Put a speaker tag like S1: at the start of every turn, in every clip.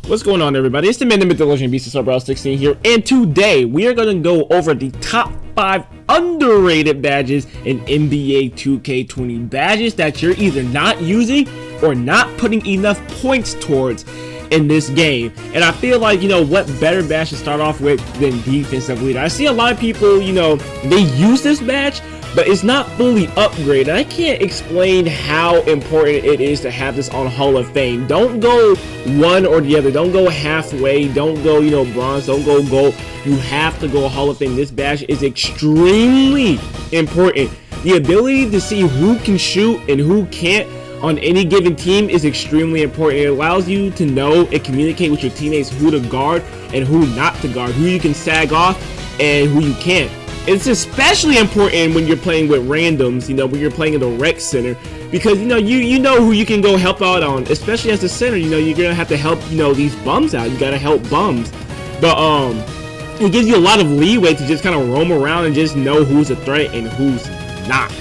S1: What's going on, everybody? It's the man, the myth, the legend, beast of Brawlerz 16 here, and today we are going to go over the top 5 underrated badges in NBA 2K20 badges that you're either not using or not putting enough points towards in this game. And I feel like, what better badge to start off with than defensive leader. I see a lot of people, they use this badge, but it's not fully upgraded. I can't explain how important it is to have this on Hall of Fame. Don't go one or the other. Don't go halfway. Don't go, bronze. Don't go gold. You have to go Hall of Fame. This badge is extremely important. The ability to see who can shoot and who can't on any given team is extremely important. It allows you to know and communicate with your teammates who to guard and who not to guard, who you can sag off and who you can't. It's especially important when you're playing with randoms, when you're playing in the rec center, because you know who you can go help out on, especially as a center. You're gonna have to help these bums out. You gotta help bums, but it gives you a lot of leeway to just kind of roam around and just know who's a threat and who's not.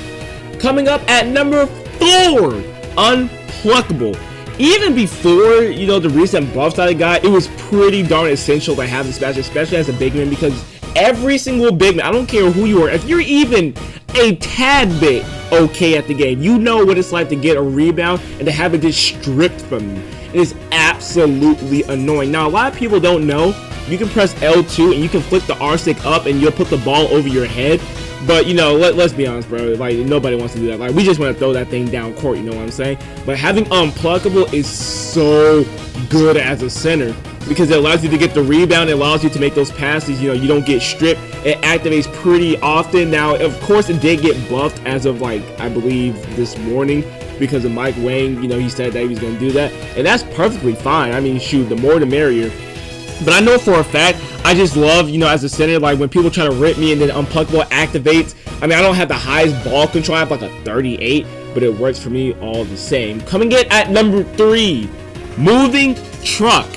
S1: Coming up at number 4, Unpluckable. Even before the recent buffs that I got, it was pretty darn essential to have this badge, especially as a big man, because every single big man, I don't care who you are, if you're even a tad bit okay at the game, you know what it's like to get a rebound and to have it just stripped from you. It is absolutely annoying. Now, a lot of people don't know you can press L2 and you can flick the R stick up and you'll put the ball over your head. But let's be honest, bro, like nobody wants to do that. Like, we just want to throw that thing down court, you know what I'm saying? But having Unpluckable is so good as a center, because it allows you to get the rebound, it allows you to make those passes, you don't get stripped. It activates pretty often. Now, of course, it did get buffed as of, like, I believe this morning, because of Mike Wang. He said that he was going to do that, and that's perfectly fine. I mean, shoot, the more the merrier. But I know for a fact, I just love, as a center, like when people try to rip me and then Unpluckable activates. I mean, I don't have the highest ball control, I have like a 38, but it works for me all the same. Coming in at number 3, Moving Truck.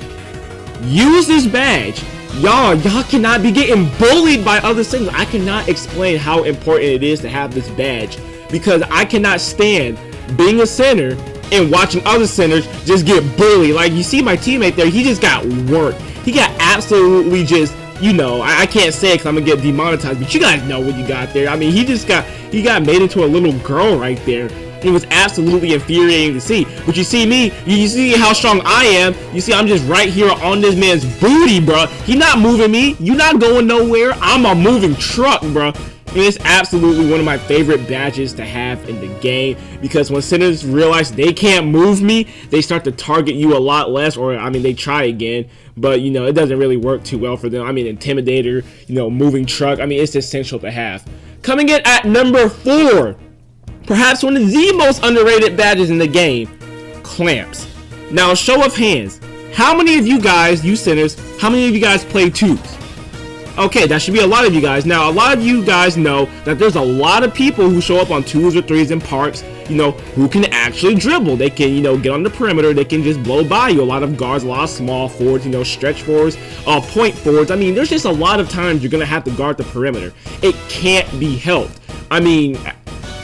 S1: Use this badge. Y'all cannot be getting bullied by other centers. I cannot explain how important it is to have this badge, because I cannot stand being a center and watching other centers just get bullied. Like, you see my teammate there, he just got worked. He got absolutely just, I can't say it because I'm gonna get demonetized, but you guys know what you got there. I mean, he got made into a little girl right there. It was absolutely infuriating to see. But you see me, you see how strong I am. You see, I'm just right here on this man's booty, bro. He not moving me. You not going nowhere. I'm a moving truck, bro. And it's absolutely one of my favorite badges to have in the game, because when centers realize they can't move me, they start to target you a lot less, or I mean, they try again, but it doesn't really work too well for them. I mean, Intimidator, Moving Truck, I mean, it's essential to have. Coming in at number 4, perhaps one of the most underrated badges in the game, Clamps. Now, show of hands, how many of you guys, you centers, how many of you guys play 2s? Okay, that should be a lot of you guys. Now, a lot of you guys know that there's a lot of people who show up on 2s or 3s in parks, who can actually dribble. They can, get on the perimeter. They can just blow by you. A lot of guards, a lot of small forwards, stretch forwards, point forwards. I mean, there's just a lot of times you're going to have to guard the perimeter. It can't be helped. I mean,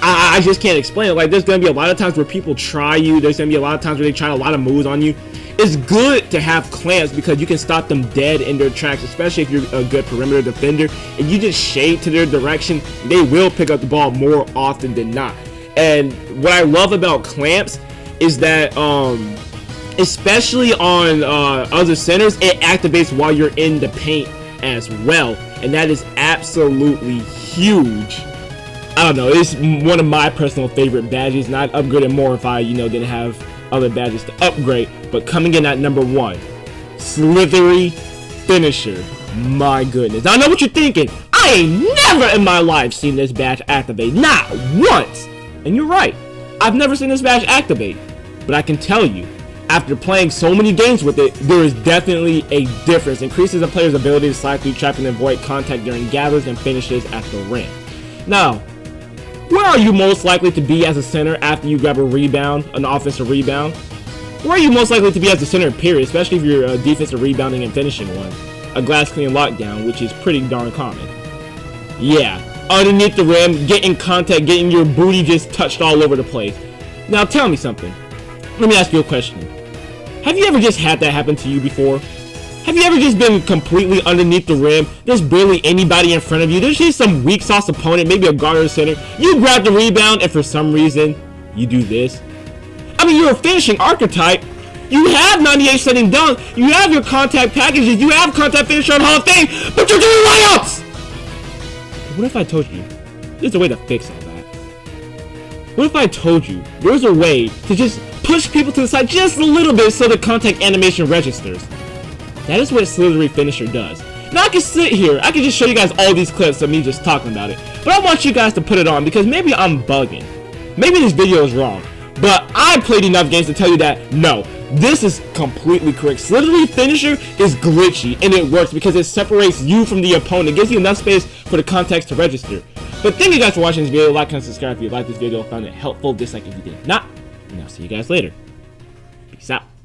S1: I just can't explain it. Like, there's going to be a lot of times where people try you. There's going to be a lot of times where they try a lot of moves on you. It's good to have clamps because you can stop them dead in their tracks, especially if you're a good perimeter defender and you just shade to their direction. They will pick up the ball more often than not. And what I love about clamps is that, especially on other centers, it activates while you're in the paint as well, and that is absolutely huge. I don't know, it's one of my personal favorite badges, and I'd upgrade it more if I didn't have other badges to upgrade. But coming in at number 1, Slithery Finisher. My goodness. Now, I know what you're thinking. I ain't never in my life seen this badge activate. Not once. And you're right. I've never seen this badge activate. But I can tell you, after playing so many games with it, there is definitely a difference. Increases a player's ability to slide through traffic and avoid contact during gathers and finishes at the rim. Now, where are you most likely to be as a center after you grab a rebound, an offensive rebound? Where are you most likely to be as a center, period, especially if you're defensive rebounding and finishing one? A glass clean lockdown, which is pretty darn common. Yeah, underneath the rim, getting contact, getting your booty just touched all over the place. Now tell me something. Let me ask you a question. Have you ever just had that happen to you before? Have you ever just been completely underneath the rim? There's barely anybody in front of you. There's just some weak sauce opponent, maybe a guard or a center. You grab the rebound, and for some reason, you do this. I mean, you're a finishing archetype. You have 98 setting dunk. You have your contact packages. You have contact finisher on Hall of Fame, but you're doing layups! What if I told you there's a way to fix all that? What if I told you there's a way to just push people to the side just a little bit so the contact animation registers? That is what a slithery finisher does. Now I can sit here, I can just show you guys all these clips of me just talking about it, but I want you guys to put it on because maybe I'm bugging. Maybe this video is wrong, but I played enough games to tell you that no, this is completely correct. Slithery finisher is glitchy and it works because it separates you from the opponent. It gives you enough space for the context to register. But thank you guys for watching this video. Like and subscribe if you liked this video, found it helpful, dislike if you did not, and I'll see you guys later. Peace out.